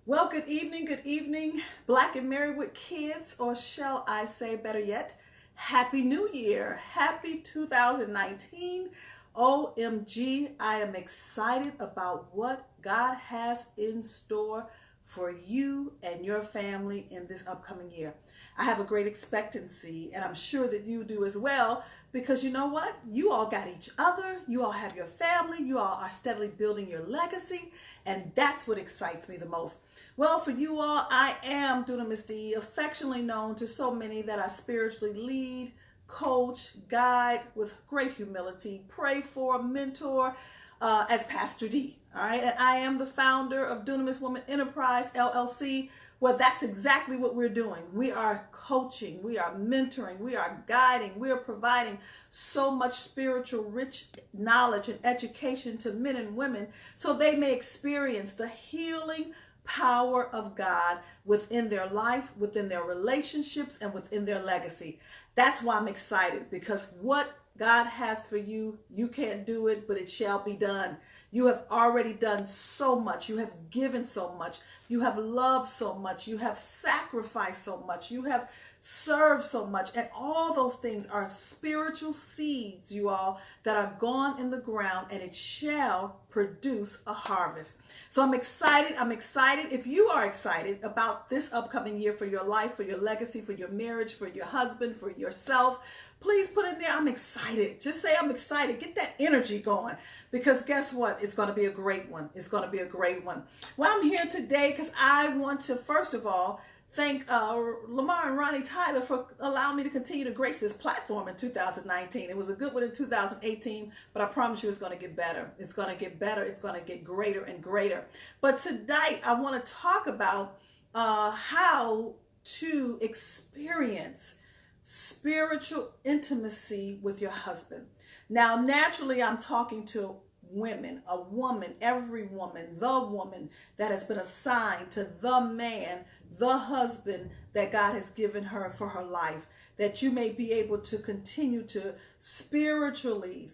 Well, good evening, Black and Married with Kids, or shall I say better yet, Happy New Year. Happy 2019. OMG, I am excited about what God has in store for you and your family in this upcoming year. I have a great expectancy, and I'm sure that you do as well, because you know what? You all got each other, you all have your family, you all are steadily building your legacy, and that's what excites me the most. Well, for you all, I am Dunamis, affectionately known to so many that I spiritually lead, coach, guide with great humility, pray for, mentor as Pastor D. All right, and I am the founder of Dunamis Woman Enterprise LLC. Well, that's exactly what we're doing. We are coaching, we are mentoring, we are guiding, we are providing so much spiritual rich knowledge and education to men and women so they may experience the healing power of God within their life, within their relationships, and within their legacy. That's why I'm excited, because what God has for you, you can't do it, but it shall be done. You have already done so much. You have given so much. You have loved so much. You have sacrificed so much. You have served so much. And all those things are spiritual seeds, you all, that are gone in the ground, and it shall produce a harvest. So I'm excited. I'm excited. If you are excited about this upcoming year for your life, for your legacy, for your marriage, for your husband, for yourself, please put in there, I'm excited. Just say I'm excited. Get that energy going, because guess what? It's going to be a great one. It's going to be a great one. Well, I'm here today because I want to, first of all, thank Lamar and Ronnie Tyler for allowing me to continue to grace this platform in 2019. It was a good one in 2018, but I promise you it's going to get better. It's going to get better. It's going to get greater and greater. But tonight I want to talk about how to experience spiritual intimacy with your husband. Now, naturally, I'm talking to women, a woman, every woman, the woman that has been assigned to the man, the husband that God has given her for her life, that you may be able to continue to spiritually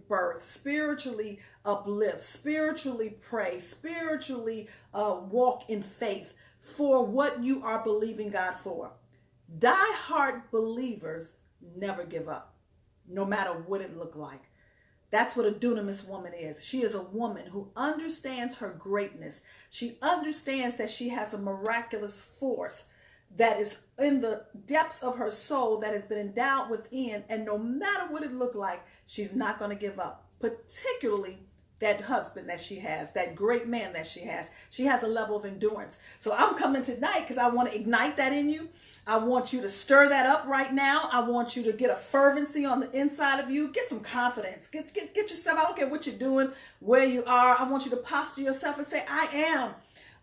birth, spiritually uplift, spiritually pray, spiritually walk in faith for what you are believing God for. Die-hard believers never give up, no matter what it looked like. That's what a dunamis woman is. She is a woman who understands her greatness. She understands that she has a miraculous force that is in the depths of her soul that has been endowed within, and no matter what it looked like, she's not going to give up, particularly that husband that she has, that great man that she has. She has a level of endurance. So I'm coming tonight because I want to ignite that in you. I want you to stir that up right now. I want you to get a fervency on the inside of you. Get some confidence. Get yourself, I don't care what you're doing, where you are. I want you to posture yourself and say, I am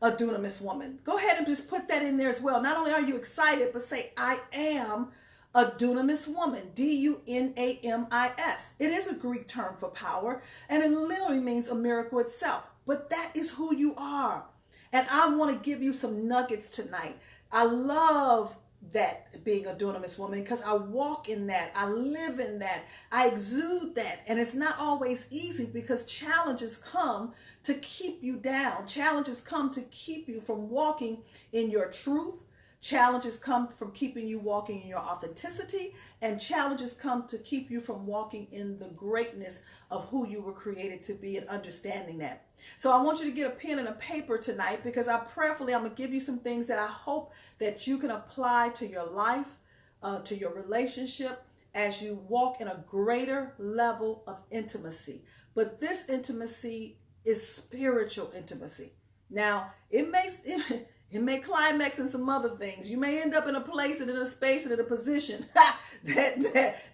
a dunamis woman. Go ahead and just put that in there as well. Not only are you excited, but say, I am a dunamis woman, D-U-N-A-M-I-S. It is a Greek term for power, and it literally means a miracle itself. But that is who you are. And I want to give you some nuggets tonight. I love that, being a dunamis woman, because I walk in that, I live in that, I exude that. And it's not always easy, because challenges come to keep you down. Challenges come to keep you from walking in your truth. Challenges come from keeping you walking in your authenticity, and challenges come to keep you from walking in the greatness of who you were created to be, and understanding that. So I want you to get a pen and a paper tonight, because I'm going to give you some things that I hope that you can apply to your life, to your relationship, as you walk in a greater level of intimacy. But this intimacy is spiritual intimacy. Now, it may climax in some other things. You may end up in a place and in a space and in a position that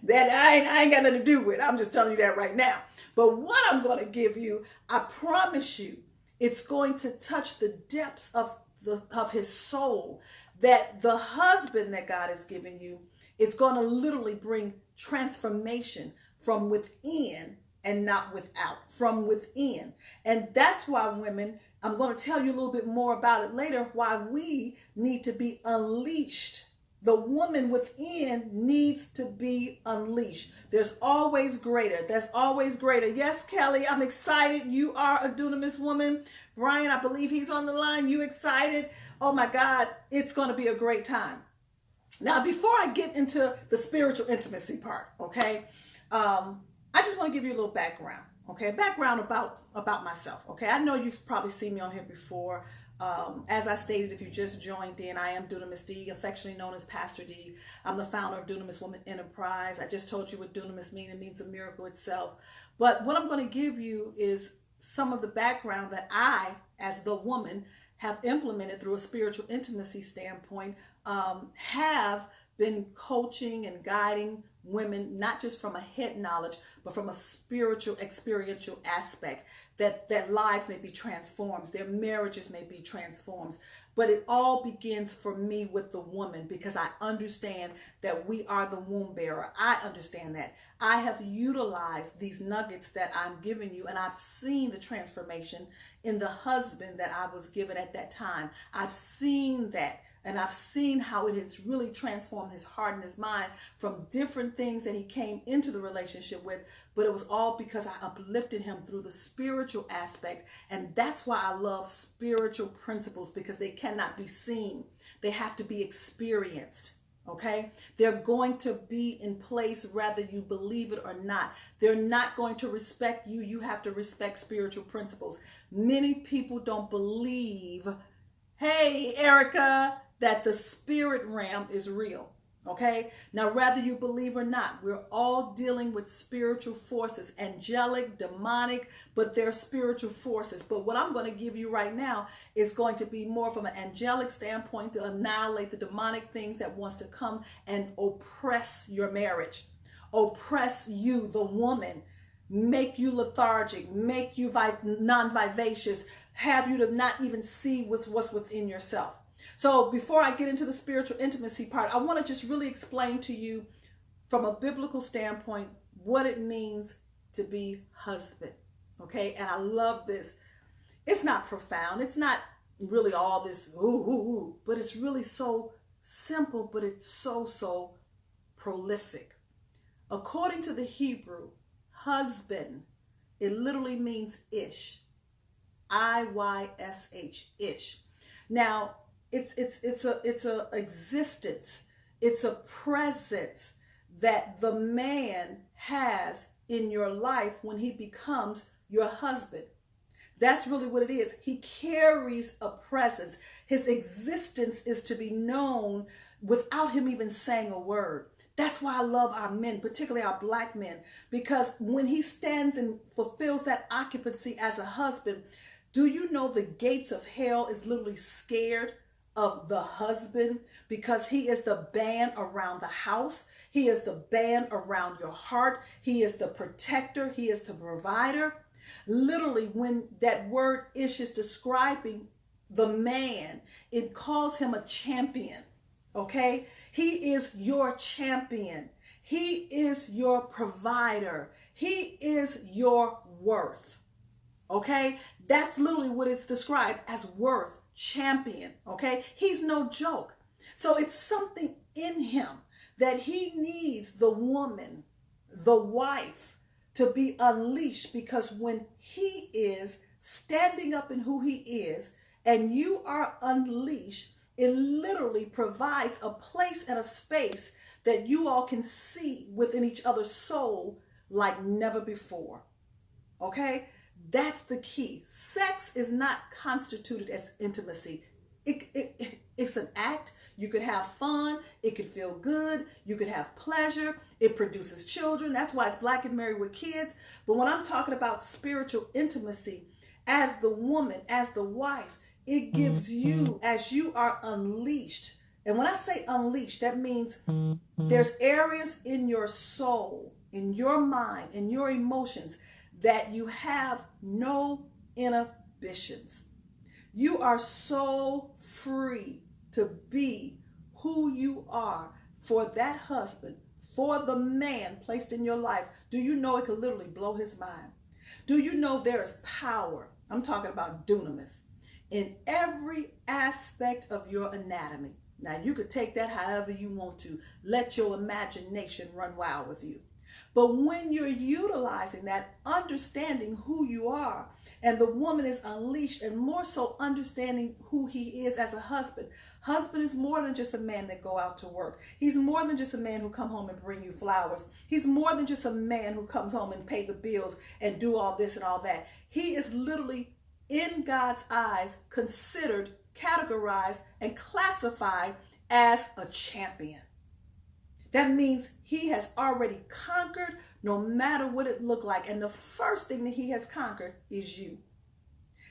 I ain't got nothing to do with. I'm just telling you that right now. But what I'm going to give you, I promise you, it's going to touch the depths of his soul. That the husband that God has given you, it's going to literally bring transformation from within and not without, from within. And that's why, women, I'm going to tell you a little bit more about it later, why we need to be unleashed The woman within needs to be unleashed. There's always greater. There's always greater. Yes, Kelly, I'm excited. You are a Dunamis woman. Brian, I believe he's on the line. You excited? Oh my God, it's going to be a great time. Now, before I get into the spiritual intimacy part, okay, I just want to give you a little background, okay, background about myself, okay. I know you've probably seen me on here before. As I stated, if you just joined in, I am Dunamis D, affectionately known as Pastor D. I'm the founder of Dunamis Woman Enterprise. I just told you what Dunamis means. It means a miracle itself. But what I'm going to give you is some of the background that I, as the woman, have implemented through a spiritual intimacy standpoint, have been coaching and guiding women, not just from a head knowledge, but from a spiritual, experiential aspect, that their lives may be transformed, their marriages may be transformed. But it all begins for me with the woman, because I understand that we are the womb bearer. I understand that. I have utilized these nuggets that I'm giving you, and I've seen the transformation in the husband that I was given at that time. I've seen that. And I've seen how it has really transformed his heart and his mind from different things that he came into the relationship with. But it was all because I uplifted him through the spiritual aspect. And that's why I love spiritual principles, because they cannot be seen. They have to be experienced. Okay? They're going to be in place whether you believe it or not. They're not going to respect you. You have to respect spiritual principles. Many people don't believe, hey, Erica, that the spirit realm is real. Okay? Now, whether you believe or not, we're all dealing with spiritual forces, angelic, demonic, but they're spiritual forces. But what I'm going to give you right now is going to be more from an angelic standpoint to annihilate the demonic things that wants to come and oppress your marriage, oppress you, the woman, make you lethargic, make you non-vivacious, have you to not even see what's within yourself. So before I get into the spiritual intimacy part, I want to just really explain to you from a biblical standpoint what it means to be husband. Okay? And I love this. It's not profound. It's not really all this ooh, but it's really so simple, but it's so prolific. According to the Hebrew, husband, it literally means ish. I-Y-S-H, ish. Now, it's a existence. It's a presence that the man has in your life when he becomes your husband. That's really what it is. He carries a presence. His existence is to be known without him even saying a word. That's why I love our men, particularly our black men, because when he stands and fulfills that occupancy as a husband, do you know the gates of hell is literally scared of the husband, because he is the band around the house. He is the band around your heart. He is the protector. He is the provider. Literally, when that word ish is describing the man, it calls him a champion. Okay? He is your champion. He is your provider. He is your worth. Okay? That's literally what it's described as, worth, champion. Okay? He's no joke. So it's something in him that he needs the woman, the wife, to be unleashed, because when he is standing up in who he is and you are unleashed, it literally provides a place and a space that you all can see within each other's soul like never before. Okay? That's the key. Sex is not constituted as intimacy. It's an act. You could have fun. It could feel good. You could have pleasure. It produces children. That's why it's Black and Married with Kids. But when I'm talking about spiritual intimacy, as the woman, as the wife, it gives you, as you are unleashed. And when I say unleashed, that means there's areas in your soul, in your mind, in your emotions, that you have no inhibitions. You are so free to be who you are for that husband, for the man placed in your life. Do you know it could literally blow his mind? Do you know there is power? I'm talking about dunamis in every aspect of your anatomy. Now, you could take that however you want to. Let your imagination run wild with you. But when you're utilizing that, understanding who you are, and the woman is unleashed, and more so understanding who he is as a husband. Husband is more than just a man that go out to work. He's more than just a man who come home and bring you flowers. He's more than just a man who comes home and pay the bills and do all this and all that. He is literally, in God's eyes, considered, categorized, and classified as a champion. That means he has already conquered no matter what it looked like. And the first thing that he has conquered is you.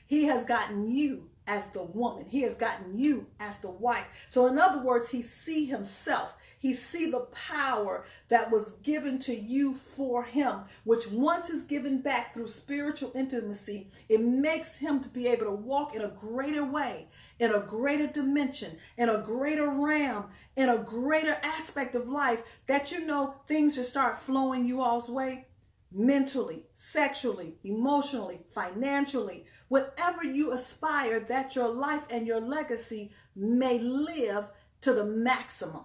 He has gotten you as the woman. He has gotten you as the wife. So in other words, he see himself. He see the power that was given to you for him, which once is given back through spiritual intimacy, it makes him to be able to walk in a greater way, in a greater dimension, in a greater realm, in a greater aspect of life, that you know things just start flowing you all's way, mentally, sexually, emotionally, financially, whatever you aspire, that your life and your legacy may live to the maximum.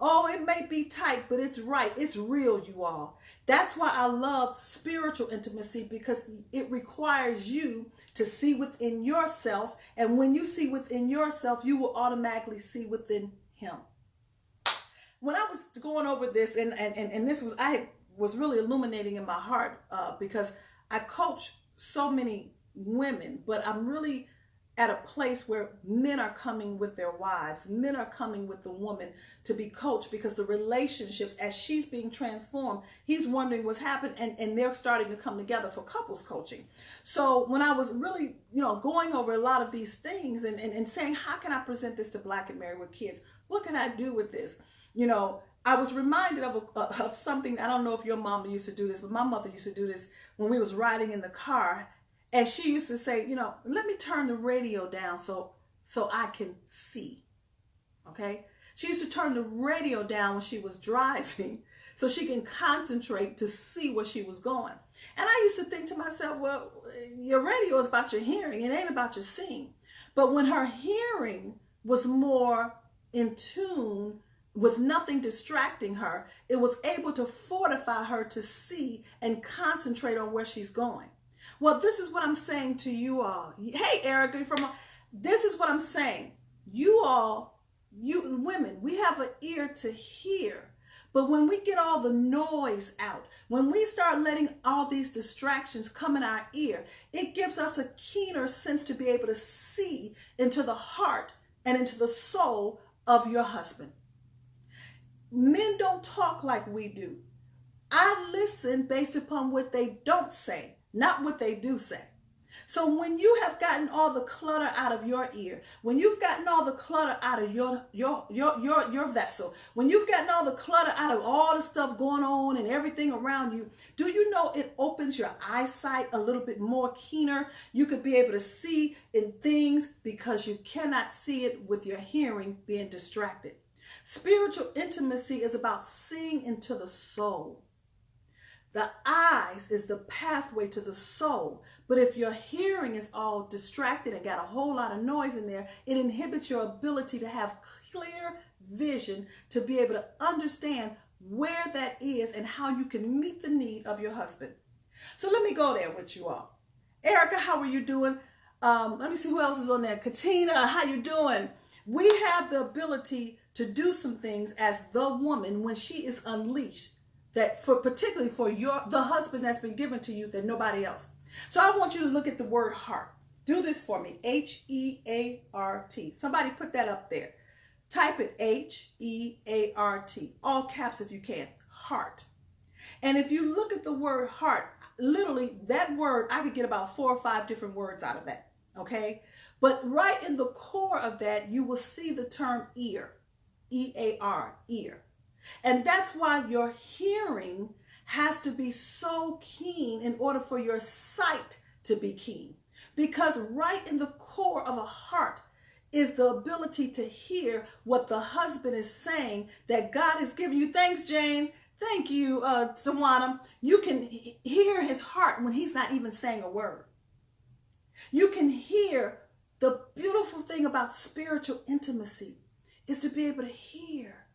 Oh, it may be tight, but it's right. It's real, you all. That's why I love spiritual intimacy, because it requires you to see within yourself. And when you see within yourself, you will automatically see within him. When I was going over this, and this was, I was really illuminating in my heart because I coach so many women, but I'm really at a place where men are coming with their wives. Men are coming with the woman to be coached, because the relationships, as she's being transformed, he's wondering what's happened, and they're starting to come together for couples coaching. So when I was really, going over a lot of these things and saying, how can I present this to Black and Married with Kids? What can I do with this? I was reminded of something. I don't know if your mama used to do this, but my mother used to do this when we was riding in the car. And she used to say, let me turn the radio down so I can see, okay? She used to turn the radio down when she was driving so she can concentrate to see where she was going. And I used to think to myself, well, your radio is about your hearing. It ain't about your seeing. But when her hearing was more in tune with nothing distracting her, it was able to fortify her to see and concentrate on where she's going. Well, this is what I'm saying to you all. Hey, Erica, this is what I'm saying. You all, you women, we have an ear to hear. But when we get all the noise out, when we start letting all these distractions come in our ear, it gives us a keener sense to be able to see into the heart and into the soul of your husband. Men don't talk like we do. I listen based upon what they don't say, not what they do say. So when you have gotten all the clutter out of your ear, when you've gotten all the clutter out of your vessel, when you've gotten all the clutter out of all the stuff going on and everything around you, do you know it opens your eyesight a little bit more keener? You could be able to see in things because you cannot see it with your hearing being distracted. Spiritual intimacy is about seeing into the soul. The eyes is the pathway to the soul. But if your hearing is all distracted and got a whole lot of noise in there, it inhibits your ability to have clear vision to be able to understand where that is and how you can meet the need of your husband. So let me go there with you all. Erica, how are you doing? Let me see who else is on there. Katina, how you doing? We have the ability to do some things as the woman when she is unleashed, that particularly for the husband that's been given to you, that nobody else. So I want you to look at the word heart. Do this for me. H-E-A-R-T. Somebody put that up there. Type it, H-E-A-R-T. All caps if you can. Heart. And if you look at the word heart, literally that word, I could get about 4 or 5 different words out of that. Okay? But right in the core of that, you will see the term ear. E-A-R, ear. And that's why your hearing has to be so keen in order for your sight to be keen. Because right in the core of a heart is the ability to hear what the husband is saying that God has given you. Thanks, Jane. Thank you, Tawana. You can hear his heart when he's not even saying a word. You can hear the beautiful thing about spiritual intimacy is to be able to hear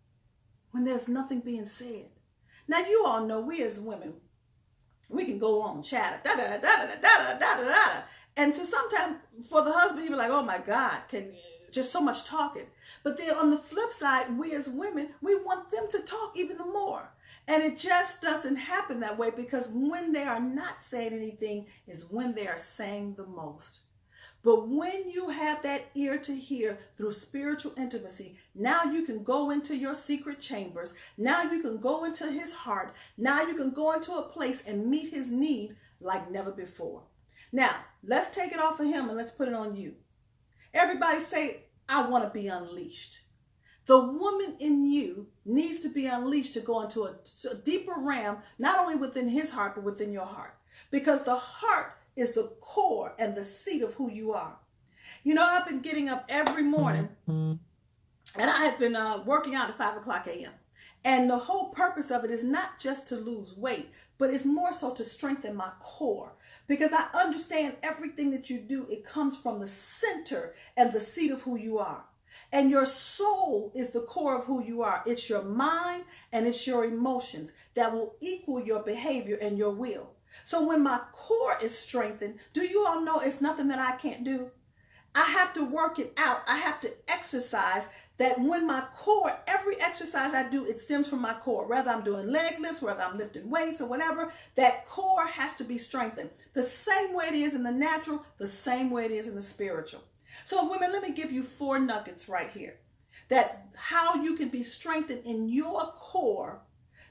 when there's nothing being said. Now, you all know we as women, we can go on chatter, da da da da da da da da da, and to sometimes for the husband, he be like, "Oh my God, can just so much talking." But then on the flip side, we as women, we want them to talk even more. And it just doesn't happen that way, because when they are not saying anything is when they are saying the most. But when you have that ear to hear through spiritual intimacy, now you can go into your secret chambers. Now you can go into his heart. Now you can go into a place and meet his need like never before. Now, let's take it off of him and let's put it on you. Everybody say, "I want to be unleashed." The woman in you needs to be unleashed to go into a deeper realm, not only within his heart, but within your heart. Because the heart is the core and the seat of who you are. You know, I've been getting up every morning, and I have been working out at 5 o'clock a.m. And the whole purpose of it is not just to lose weight, but it's more so to strengthen my core. Because I understand everything that you do, it comes from the center and the seat of who you are. And your soul is the core of who you are. It's your mind and it's your emotions that will equal your behavior and your will. So when my core is strengthened, do you all know it's nothing that I can't do? I have to work it out. I have to exercise that when my core, every exercise I do, it stems from my core. Whether I'm doing leg lifts, whether I'm lifting weights or whatever, that core has to be strengthened. The same way it is in the natural, the same way it is in the spiritual. So women, let me give you 4 nuggets right here. That how you can be strengthened in your core,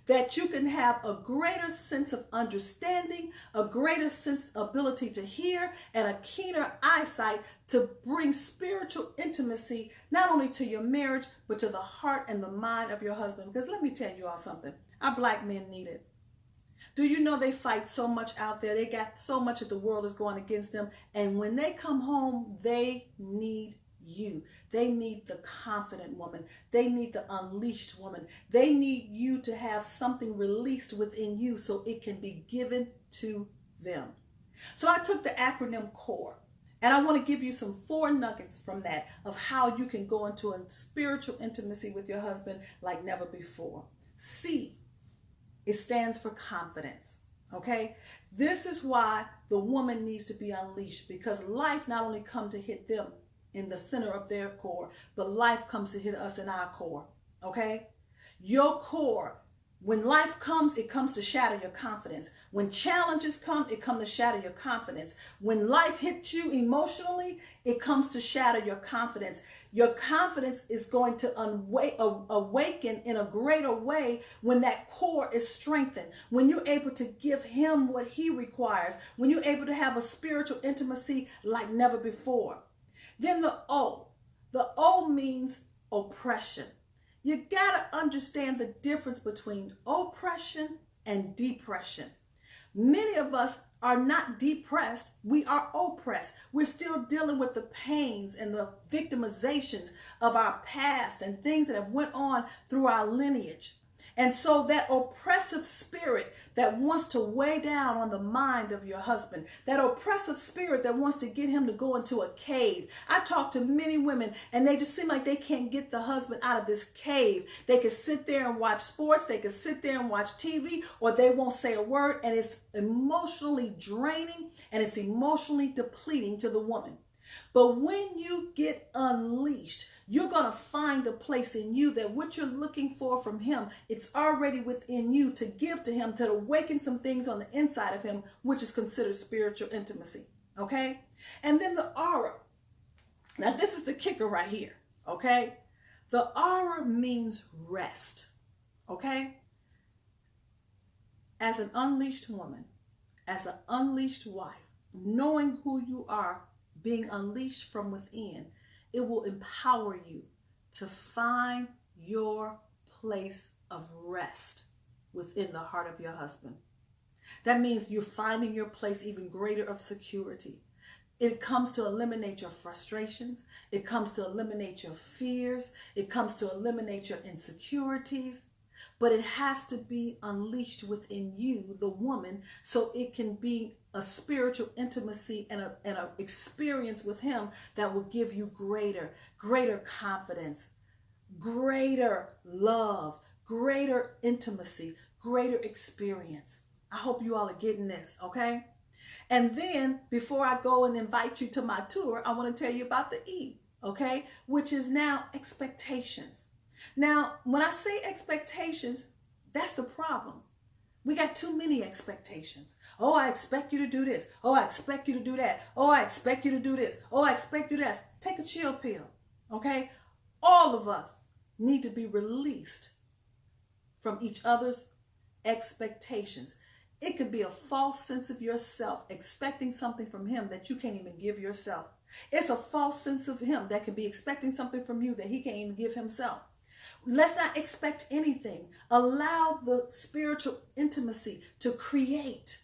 that you can have a greater sense of understanding, a greater sense ability to hear, and a keener eyesight to bring spiritual intimacy, not only to your marriage, but to the heart and the mind of your husband. Because let me tell you all something, our black men need it. Do you know they fight so much out there? They got so much that the world is going against them. And when they come home, they need you. They need the confident woman. They need the unleashed woman. They need you to have something released within you so it can be given to them. So I took the acronym CORE, and I want to give you some 4 nuggets from that of how you can go into a spiritual intimacy with your husband like never before. C, it stands for confidence. Okay, this is why the woman needs to be unleashed, because life not only comes to hit them in the center of their core, but life comes to hit us in our core. Okay, your core, when life comes, it comes to shatter your confidence. When challenges come, it comes to shatter your confidence. When life hits you emotionally, it comes to shatter your confidence. Your confidence is going to awaken in a greater way when that core is strengthened, when you're able to give him what he requires, when you're able to have a spiritual intimacy like never before. Then the O. The O means oppression. You got to understand the difference between oppression and depression. Many of us are not depressed, we are oppressed. We're still dealing with the pains and the victimizations of our past and things that have went on through our lineage. And so that oppressive spirit that wants to weigh down on the mind of your husband, that oppressive spirit that wants to get him to go into a cave. I talk to many women and they just seem like they can't get the husband out of this cave. They could sit there and watch sports, they could sit there and watch TV, or they won't say a word, and it's emotionally draining and it's emotionally depleting to the woman. But when you get unleashed, you're going to find a place in you that what you're looking for from him, it's already within you to give to him, to awaken some things on the inside of him, which is considered spiritual intimacy. Okay? And then the aura. Now, this is the kicker right here. Okay? The aura means rest. Okay? As an unleashed woman, as an unleashed wife, knowing who you are, being unleashed from within, it will empower you to find your place of rest within the heart of your husband. That means you're finding your place even greater of security. It comes to eliminate your frustrations. It comes to eliminate your fears. It comes to eliminate your insecurities. But it has to be unleashed within you, the woman, so it can be a spiritual intimacy and an experience with him that will give you greater confidence, greater love, greater intimacy, greater experience. I hope you all are getting this, okay? And then before I go and invite you to my tour, I want to tell you about the E, okay? Which is now expectations. Now, when I say expectations, that's the problem. We got too many expectations. Oh, I expect you to do this. Oh, I expect you to do that. Oh, I expect you to do this. Oh, I expect you to that. Take a chill pill, okay? All of us need to be released from each other's expectations. It could be a false sense of yourself, expecting something from him that you can't even give yourself. It's a false sense of him that can be expecting something from you that he can't even give himself. Let's not expect anything. Allow the spiritual intimacy to create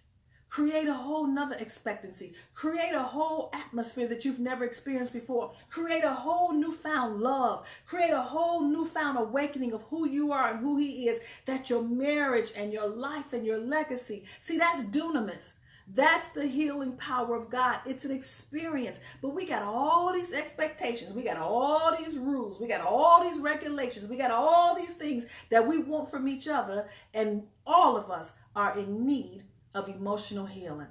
a whole nother expectancy. Create a whole atmosphere that you've never experienced before. Create a whole newfound love. Create a whole newfound awakening of who you are and who he is, that your marriage and your life and your legacy. See, that's dunamis. That's the healing power of God. It's an experience. But we got all these expectations. We got all these rules. We got all these regulations. We got all these things that we want from each other. And all of us are in need of emotional healing.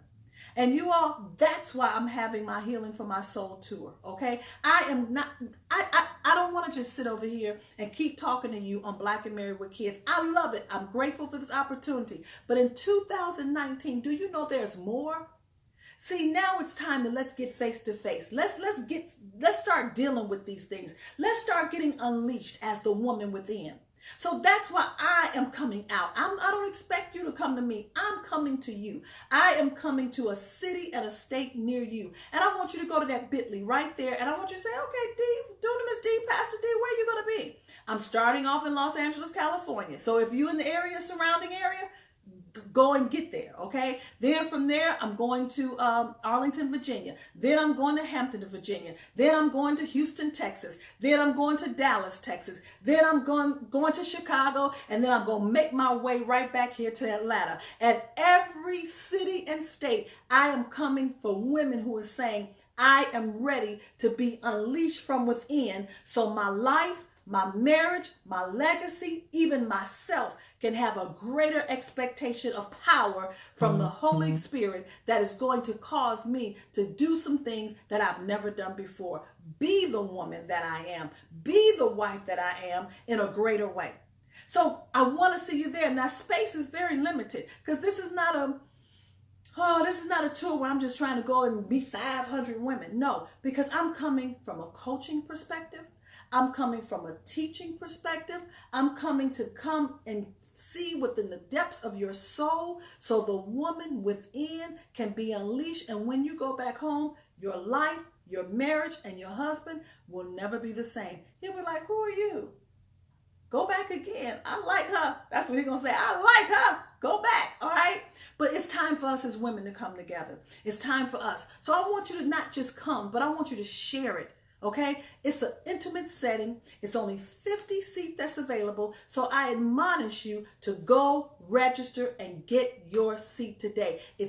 And you all, that's why I'm having my Healing for My Soul tour, okay? I don't want to just sit over here and keep talking to you on Black and Married with Kids. I love it. I'm grateful for this opportunity. But in 2019, do you know there's more? See, now it's time to let's get face to face. Let's start dealing with these things. Let's start getting unleashed as the woman within. So that's why I am coming out. I don't expect you to come to me. I'm coming to you. I am coming to a city and a state near you. And I want you to go to that bit.ly right there. And I want you to say, okay, D, Dunamis D, Pastor D, where are you going to be? I'm starting off in Los Angeles, California. So if you're in the area, surrounding area, go and get there, okay? Then from there, I'm going to Arlington, Virginia. Then I'm going to Hampton, Virginia. Then I'm going to Houston, Texas. Then I'm going to Dallas, Texas. Then I'm going to Chicago. And then I'm going to make my way right back here to Atlanta. At every city and state, I am coming for women who are saying, I am ready to be unleashed from within so my life, my marriage, my legacy, even myself can have a greater expectation of power from the Holy Spirit that is going to cause me to do some things that I've never done before. Be the woman that I am. Be the wife that I am in a greater way. So I want to see you there. Now, space is very limited because this is not a tour where I'm just trying to go and meet 500 women. No, because I'm coming from a coaching perspective. I'm coming from a teaching perspective. I'm coming to come and see within the depths of your soul so the woman within can be unleashed. And when you go back home, your life, your marriage, and your husband will never be the same. He'll be like, who are you? Go back again. I like her. That's what he's going to say. I like her. Go back. All right. But it's time for us as women to come together. It's time for us. So I want you to not just come, but I want you to share it. Okay, it's an intimate setting. It's only 50 seats that's available. So I admonish you to go register and get your seat today. It's